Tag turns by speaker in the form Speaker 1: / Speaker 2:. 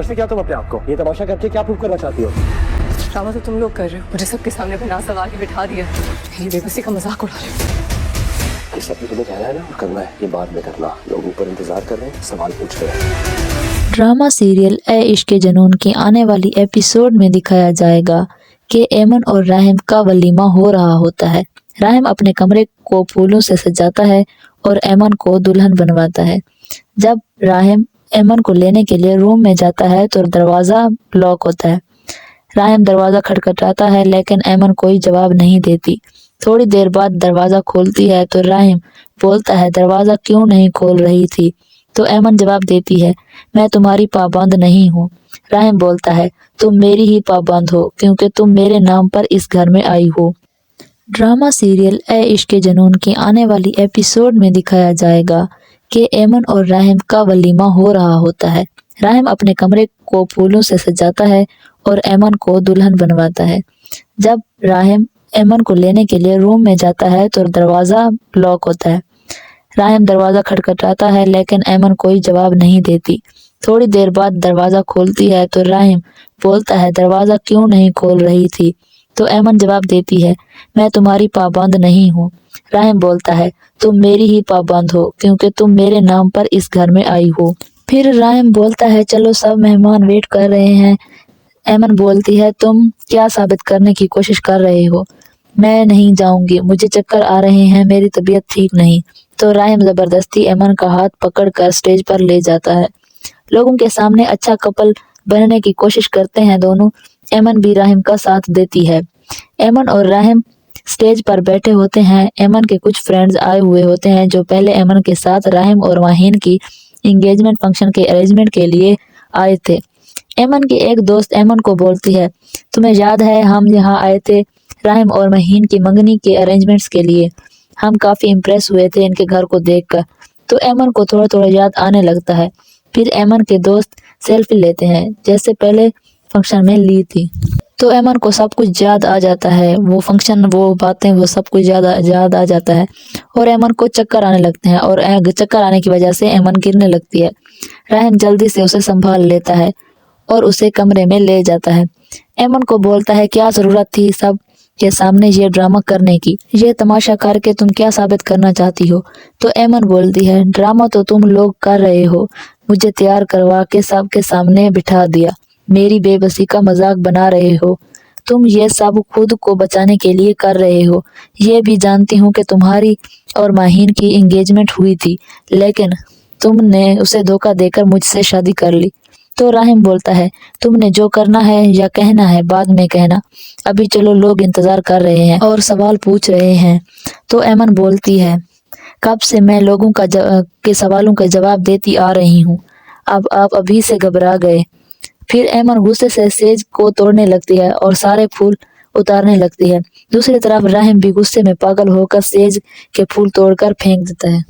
Speaker 1: समझते क्या तुम अपने आप को? ये तमाशा करके क्या प्रूव करना चाहती हो?
Speaker 2: ड्रामा तो तुम लोग कर रहे हो, मुझे सबके सामने बिना सवाल के बिठा दिया। ये बेबसी का मजाक उड़ा रहे हो।
Speaker 1: ये सब भी तुम्हें कहना है ना, करना है, ये बाद में करना। लोग ऊपर इंतजार कर रहे हैं, सवाल पूछ रहे हैं।
Speaker 3: ड्रामा सीरियल ए इश्क के जुनून की आने वाली एपिसोड में दिखाया जाएगा कि एमन और राहिम का वलीमा हो रहा होता है। राहिम अपने कमरे को फूलों से सजाता है और एमन को दुल्हन बनवाता है। जब राहिम एमन को लेने के लिए रूम में जाता है तो दरवाज़ा लॉक होता है। राहिम दरवाज़ा खटखटाता है लेकिन एमन कोई जवाब नहीं देती। थोड़ी देर बाद दरवाज़ा खोलती है तो राहिम बोलता है, दरवाज़ा क्यों नहीं खोल रही थी? तो एमन जवाब देती है, मैं तुम्हारी पाबंद नहीं हूँ। राहिम बोलता है, तुम मेरी ही पाबंद हो क्योंकि तुम मेरे नाम पर इस घर में आई हो। ड्रामा सीरियल ए इश्क के जुनून की आने वाली एपिसोड में दिखाया जाएगा कि एमन और राहिम का वलीमा हो रहा होता है। राहिम अपने कमरे को फूलों से सजाता है और एमन को दुल्हन बनवाता है। जब राहिम एमन को लेने के लिए रूम में जाता है तो दरवाज़ा लॉक होता है। राहिम दरवाज़ा खटखटाता है लेकिन एमन कोई जवाब नहीं देती। थोड़ी देर बाद दरवाज़ा खोलती है तो राहिम बोलता है, दरवाज़ा क्यों नहीं खोल रही थी? तो एमन जवाब देती है, मैं तुम्हारी पाबंद नहीं हूँ। राहिम बोलता है, तुम मेरी ही पाबंद हो क्योंकि तुम मेरे नाम पर इस घर में आई हो। फिर राहिम बोलता है, चलो सब मेहमान वेट कर रहे हैं। एमन बोलती है, तुम क्या साबित करने की कोशिश कर रहे हो? मैं नहीं जाऊंगी, मुझे चक्कर आ रहे हैं, मेरी तबीयत ठीक नहीं। तो राहिम जबरदस्ती एमन का हाथ पकड़कर स्टेज पर ले जाता है। लोगों के सामने अच्छा कपल बनने की कोशिश करते हैं दोनों। एमन भी राहिम का साथ देती है। एमन और राहिम स्टेज पर बैठे होते हैं। एमन के कुछ फ्रेंड्स आए हुए होते हैं जो पहले एमन के साथ राहिम और माहीन की एंगेजमेंट फंक्शन के अरेंजमेंट के लिए आए थे। एमन की एक दोस्त एमन को बोलती है, तुम्हें याद है हम यहाँ आए थे राहिम और माहीन की मंगनी के अरेंजमेंट्स के लिए? हम काफ़ी इम्प्रेस हुए थे इनके घर को देखकर। तो एमन को थोड़ा थोड़ा याद आने लगता है। फिर एमन के दोस्त सेल्फी लेते हैं जैसे पहले फंक्शन में ली थी। तो एमन को सब कुछ याद आ जाता है, वो फंक्शन, वो बातें, वो सब कुछ याद आ जाता है और एमन को चक्कर आने लगते हैं और चक्कर आने की वजह से एमन गिरने लगती है। राहिम जल्दी से उसे संभाल लेता है और उसे कमरे में ले जाता है। एमन को बोलता है, क्या ज़रूरत थी सब के सामने ये ड्रामा करने की? ये तमाशा करके तुम क्या साबित करना चाहती हो? तो एमन बोलती है, ड्रामा तो तुम लोग कर रहे हो, मुझे तैयार करवा के सबके सामने बिठा दिया, मेरी बेबसी का मजाक बना रहे हो। तुम ये सब खुद को बचाने के लिए कर रहे हो। ये भी जानती हूँ कि तुम्हारी और माहीन की एंगेजमेंट हुई थी लेकिन तुमने उसे धोखा देकर मुझसे शादी कर ली। तो राहिम बोलता है, तुमने जो करना है या कहना है बाद में कहना, अभी चलो लोग इंतजार कर रहे हैं और सवाल पूछ रहे हैं। तो एमन बोलती है, कब से मैं लोगों के सवालों का जवाब देती आ रही हूँ, अब आप अभी से घबरा गए। फिर एमन गुस्से से सेज को तोड़ने लगती है और सारे फूल उतारने लगती है। दूसरी तरफ राहिम भी गुस्से में पागल होकर सेज के फूल तोड़कर फेंक देता है।